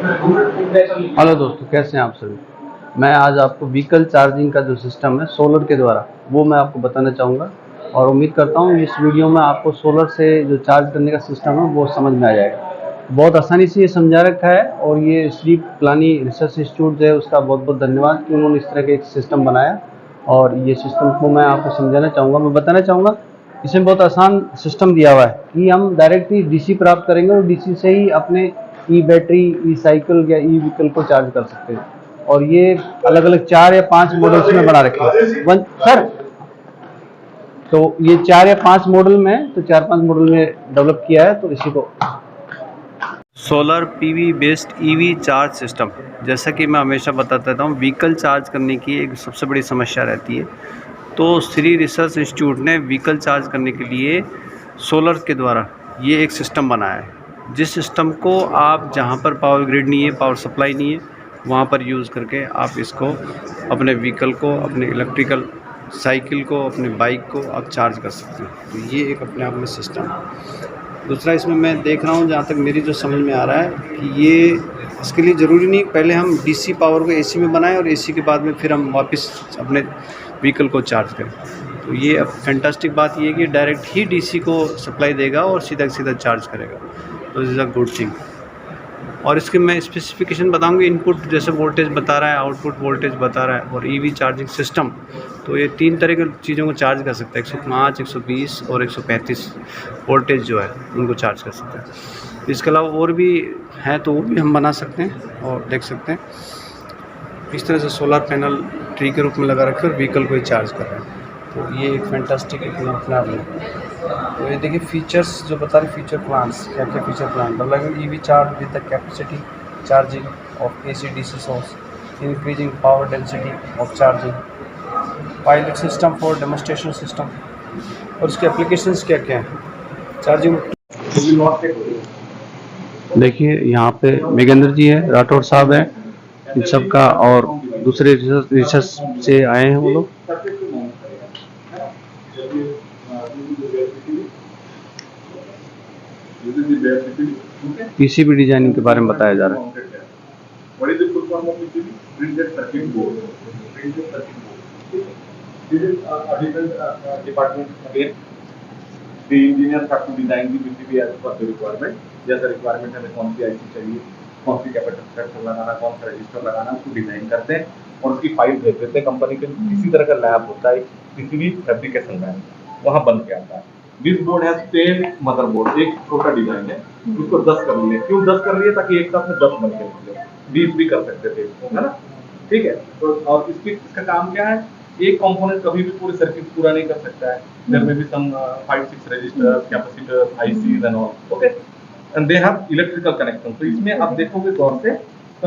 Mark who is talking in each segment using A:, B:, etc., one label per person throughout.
A: Hello दोस्तों, कैसे हैं आप सभी। मैं आज आपको व्हीकल चार्जिंग का जो सिस्टम है सोलर के द्वारा, वो मैं आपको बताना चाहूँगा। और उम्मीद करता हूँ इस वीडियो में आपको सोलर से जो चार्ज करने का सिस्टम है वो समझ में आ जाएगा। बहुत आसानी से ये समझा रखा है, और ये श्री प्लानी रिसर्च इंस्टीट्यूट जो है उसका बहुत बहुत धन्यवाद कि उन्होंने इस तरह का एक सिस्टम बनाया। और ये सिस्टम को मैं आपको समझाना चाहूँगा, मैं बताना चाहूँगा। इसमें बहुत आसान सिस्टम दिया हुआ है कि हम डायरेक्टली डीसी प्राप्त करेंगे और डीसी से ही अपने ई बैटरी, ई साइकिल या ई व्हीकल को चार्ज कर सकते हैं। और ये अलग अलग 4 या 5 मॉडल्स में बना रखे हैं। वन सर, तो ये 4 या 5 मॉडल में, तो 4-5 मॉडल में डेवलप किया है। तो इसी को solar PV based EV charge system, जैसा कि मैं हमेशा बताता रहता हूँ, व्हीकल चार्ज करने की एक सबसे बड़ी समस्या रहती है। तो श्री रिसर्च इंस्टीट्यूट ने व्हीकल चार्ज करने के लिए सोलर के द्वारा ये एक सिस्टम बनाया है, जिस सिस्टम को आप जहाँ पर पावर ग्रिड नहीं है, पावर सप्लाई नहीं है, वहाँ पर यूज़ करके आप इसको अपने व्हीकल को, अपने इलेक्ट्रिकल साइकिल को, अपने बाइक को आप चार्ज कर सकते हैं। तो ये एक अपने आप में सिस्टम है। दूसरा, इसमें मैं देख रहा हूँ, जहाँ तक मेरी जो समझ में आ रहा है, कि ये इसके लिए ज़रूरी नहीं पहले हम डीसी पावर को एसी में बनाएं और एसी के बाद में फिर हम वापस अपने व्हीकल को चार्ज करें। तो ये अब फैंटास्टिक बात ये है कि डायरेक्ट ही डीसी को सप्लाई देगा और सीधा सीधा चार्ज करेगा। तो this is a good thing. और इसके मैं स्पेसिफिकेशन बताऊंगी। इनपुट जैसे वोल्टेज बता रहा है, आउटपुट वोल्टेज बता रहा है, और ईवी चार्जिंग सिस्टम, तो ये 3 तरह की चीज़ों को चार्ज कर सकता है। 105, 120 और 135 वोल्टेज जो है उनको चार्ज कर सकता है। इसके अलावा और भी हैं, तो वो भी हम बना सकते हैं और देख सकते हैं। इस तरह से सोलर पैनल ट्री के रूप में लगा रखे और व्हीकल को ही चार्ज कर रहे हैं। तो ये एक फैंटास्टिक अपना है। तो ये देखिए फीचर्स जो बता रहे, फीचर प्लान्स, क्या क्या फीचर प्लान मतलब EV charge with the capacity charging of AC DC source, increasing power density of charging, pilot system for demonstration system. और इसके एप्लीकेशंस क्या क्या हैं चार्जिंग। देखिए यहाँ पे मेघेंद्र जी है, राठौर साहब है, इन सब का, और दूसरे रिसर्च से आए हैं वो लोग। पीसीबी डिजाइनिंग के बारे में बताया जा रहा है।
B: The engineers have to design the PCB as per the requirement. जैसा रिक्वायरमेंट हमें कौन सी आईसी चाहिए, कौन सी कैपेसिटर लगाना, कौन सा रजिस्टर लगाना, उसको डिजाइन करते हैं और उसकी फाइल भेज देते हैं कंपनी के। इसी तरह का लैब होता है पीसीबी फैब्रिकेशन लैब, वहाँ बन के आता है। This board has 10 motherboard. एक छोटा डिजाइन है, उसको 10 कर लिए। क्यों 10 कर लिए? ताकि एक साथ में 10 बन के निकले। 20 भी कर सकते थे, है ना? ठीक है। तो और इसका काम क्या है? एक कंपोनेंट कभी भी पूरी सर्किट पूरा नहीं कर सकता है। देयर में भी some 5-6 resistors, capacitors, ICs and all. Okay, and they have electrical connection. तो इसमें आप देखोगे गौर से, तो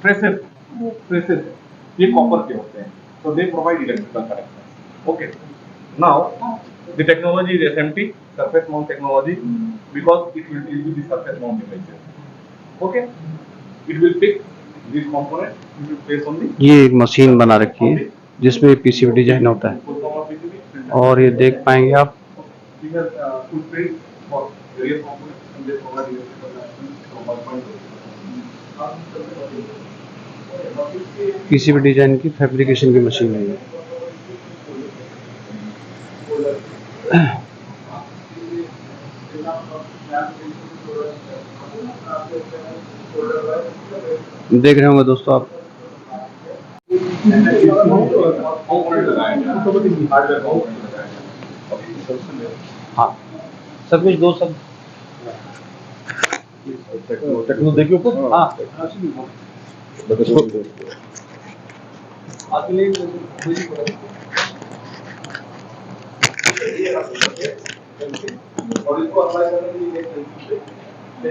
B: ट्रेसेस ये कॉपर के होते हैं, तो they provide electrical connection. Okay, now the technology is SMT, surface mount technology, because it will deal with the surface mount devices. Okay, it will pick this component, it will place on the.
A: ये एक machine बना रखी है जिसमें PCB design होता है, और ये देख पाएंगे आप। पीसीबी डिजाइन की फैब्रिकेशन की मशीन है ये। देख रहे होंगे दोस्तों आप। हाँ, सब कुछ दो सब टेक्नो देखिए ऊपर। हाँ,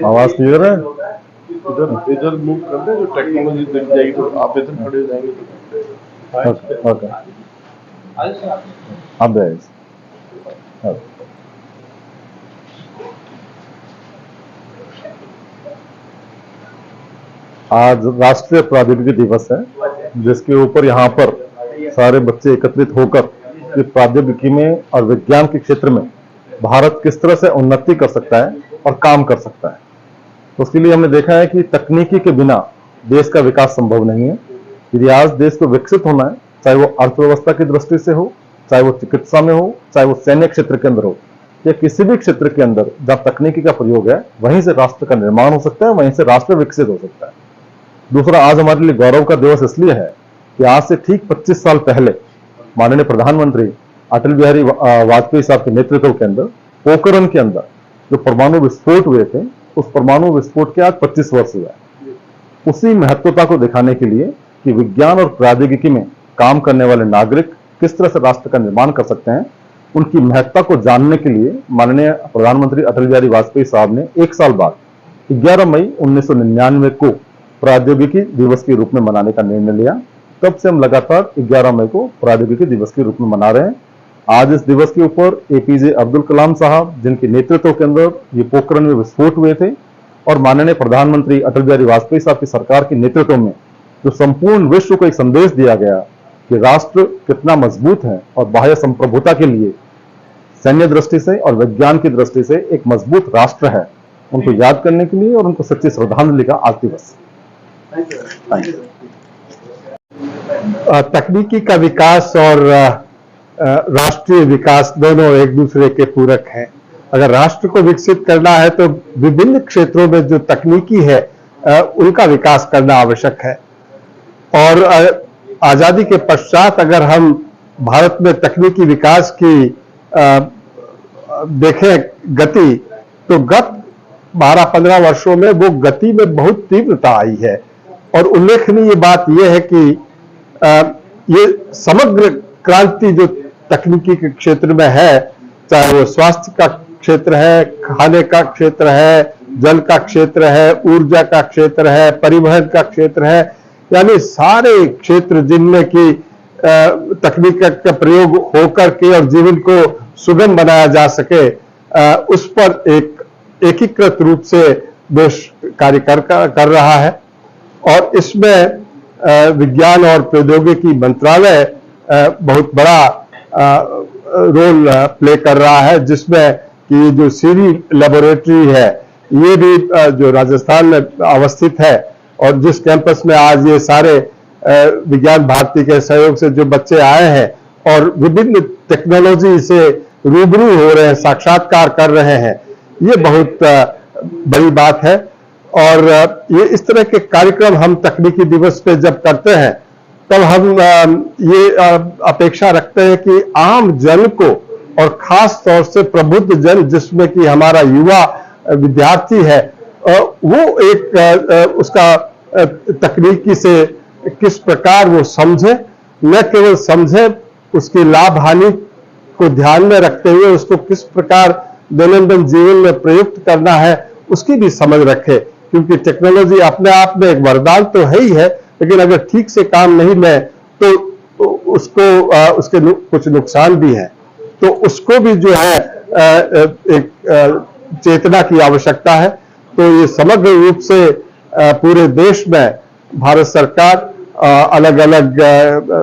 C: आवाज क्लियर है? इधर मूव कर दे, जो टेक्नोलॉजी दिख जाएगी तो आप इधर खड़े हो जाएंगे तो ओके अब आज राष्ट्रीय प्रौद्योगिकी दिवस है, जिसके ऊपर यहाँ पर सारे बच्चे एकत्रित होकर कि प्रौद्योगिकी में और विज्ञान के क्षेत्र में भारत किस तरह से उन्नति कर सकता है और काम कर सकता है, तो उसके लिए हमने देखा है कि तकनीकी के बिना देश का विकास संभव नहीं है। यदि आज देश को विकसित होना है, चाहे वो अर्थव्यवस्था की दृष्टि से हो, चाहे वो चिकित्सा में हो, चाहे वो सैन्य क्षेत्र के अंदर हो, या किसी भी क्षेत्र के अंदर जहां तकनीकी का प्रयोग है, वहीं से राष्ट्र का निर्माण हो सकता है, वहीं से राष्ट्र विकसित हो सकता है। दूसरा, आज हमारे लिए गौरव का दिवस इसलिए है कि आज से ठीक 25 साल पहले माननीय प्रधानमंत्री अटल बिहारी वाजपेयी साहब के नेतृत्व के अंदर पोखरण के अंदर जो परमाणु विस्फोट हुए थे, उस परमाणु विस्फोट के आज 25 वर्ष हुआ है। उसी महत्वता को दिखाने के लिए कि विज्ञान और प्रौद्योगिकी में काम करने वाले नागरिक किस तरह से राष्ट्र का निर्माण कर सकते हैं, उनकी महत्ता को जानने के लिए माननीय प्रधानमंत्री अटल बिहारी वाजपेयी साहब ने 1 साल बाद 11 मई 1999 को प्रौद्योगिकी दिवस के रूप में मनाने का निर्णय लिया। तब से हम लगातार 11 मई को प्रौद्योगिकी दिवस के रूप में मना रहे हैं। आज इस दिवस के ऊपर एपीजे अब्दुल कलाम साहब, जिनके नेतृत्व के अंदर ये पोखरण में विस्फोट हुए थे, और माननीय प्रधानमंत्री अटल बिहारी वाजपेयी साहब की सरकार के नेतृत्व में जो संपूर्ण विश्व को एक संदेश दिया गया कि राष्ट्र कितना मजबूत है और बाह्य संप्रभुता के लिए सैन्य दृष्टि से और विज्ञान की दृष्टि से एक मजबूत राष्ट्र है, उनको याद करने के लिए और उनको सच्ची श्रद्धांजलि का आज दिवस।
D: तकनीकी का विकास और राष्ट्रीय विकास दोनों एक दूसरे के पूरक हैं। अगर राष्ट्र को विकसित करना है तो विभिन्न क्षेत्रों में जो तकनीकी है उनका विकास करना आवश्यक है। और आजादी के पश्चात अगर हम भारत में तकनीकी विकास की देखें गति, तो गत 12-15 वर्षों में वो गति में बहुत तीव्रता आई है। और उल्लेखनीय बात यह है कि ये समग्र क्रांति जो तकनीकी के क्षेत्र में है, चाहे वो स्वास्थ्य का क्षेत्र है, खाने का क्षेत्र है, जल का क्षेत्र है, ऊर्जा का क्षेत्र है, परिवहन का क्षेत्र है, यानी सारे क्षेत्र जिनमें कि तकनीक का प्रयोग होकर के और जीवन को सुगम बनाया जा सके, उस पर एक एकीकृत रूप से देश कार्य कर रहा है। और इसमें विज्ञान और प्रौद्योगिकी मंत्रालय बहुत बड़ा रोल प्ले कर रहा है, जिसमें कि जो सीरी लेबोरेटरी है, ये भी जो राजस्थान में अवस्थित है, और जिस कैंपस में आज ये सारे विज्ञान भारती के सहयोग से जो बच्चे आए हैं और विभिन्न टेक्नोलॉजी से रूबरू हो रहे हैं, साक्षात्कार कर रहे हैं, ये बहुत बड़ी बात है। और ये इस तरह के कार्यक्रम हम तकनीकी दिवस पे जब करते हैं, तब हम ये अपेक्षा रखते हैं कि आम जन को, और खास तौर से प्रबुद्ध जन जिसमें कि हमारा युवा विद्यार्थी है, वो एक उसका तकनीकी से किस प्रकार वो समझे, न केवल समझे, उसकी लाभ हानि को ध्यान में रखते हुए उसको किस प्रकार दैनंदिन जीवन में प्रयुक्त करना है, उसकी भी समझ रखे। क्योंकि टेक्नोलॉजी अपने आप में एक वरदान तो है ही है, लेकिन अगर ठीक से काम नहीं ले तो उसको उसके कुछ नुकसान भी है। तो उसको भी जो है एक चेतना की आवश्यकता है। तो ये समग्र रूप से पूरे देश में भारत सरकार अलग अलग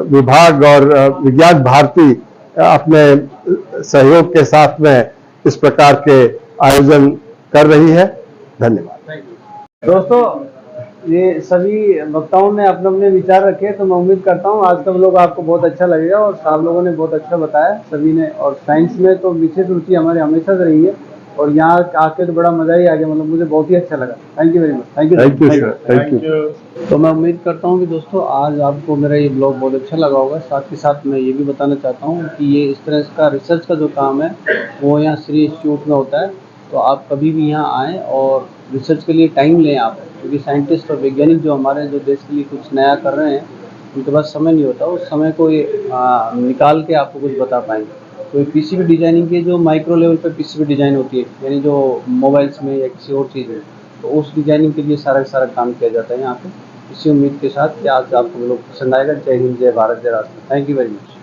D: विभाग और विज्ञान भारती अपने सहयोग के साथ में इस प्रकार के आयोजन कर रही है। धन्यवाद।
A: दोस्तों, ये सभी वक्ताओं ने अपने अपने विचार रखे, तो मैं उम्मीद करता हूँ आज का लोग आपको बहुत अच्छा लगेगा। और साहब लोगों ने बहुत अच्छा बताया सभी ने। और साइंस में तो विशेष रुचि हमारी हमेशा से रही है, और यहाँ आके तो बड़ा मजा ही आ गया, मतलब मुझे बहुत ही अच्छा लगा। Thank you very much.
C: Thank you sir, thank you.
A: तो मैं उम्मीद करता हूँ कि दोस्तों आज आपको मेरा ये ब्लॉग बहुत अच्छा लगा होगा। साथ ही साथ मैं ये भी बताना चाहता हूँ कि ये इस तरह का रिसर्च का जो काम है वो यहाँ श्री इंस्टीट्यूट में होता है। तो आप कभी भी यहाँ आएँ और रिसर्च के लिए टाइम लें आप, क्योंकि साइंटिस्ट और वैज्ञानिक जो हमारे जो देश के लिए कुछ नया कर रहे हैं, उनके पास समय नहीं होता, उस समय को ये निकाल के आपको कुछ बता पाएंगे। तो पीसीबी डिजाइनिंग के जो माइक्रो लेवल पे पीसीबी डिजाइन होती है, यानी जो मोबाइल्स में या किसी और चीज़ में, तो उस डिजाइनिंग के लिए सारा काम किया जाता है यहाँ पे। इसी उम्मीद के साथ कि आज आपको लोग पसंद आएगा। जय हिंद, जय भारत, जय राष्ट्र। Thank you very much.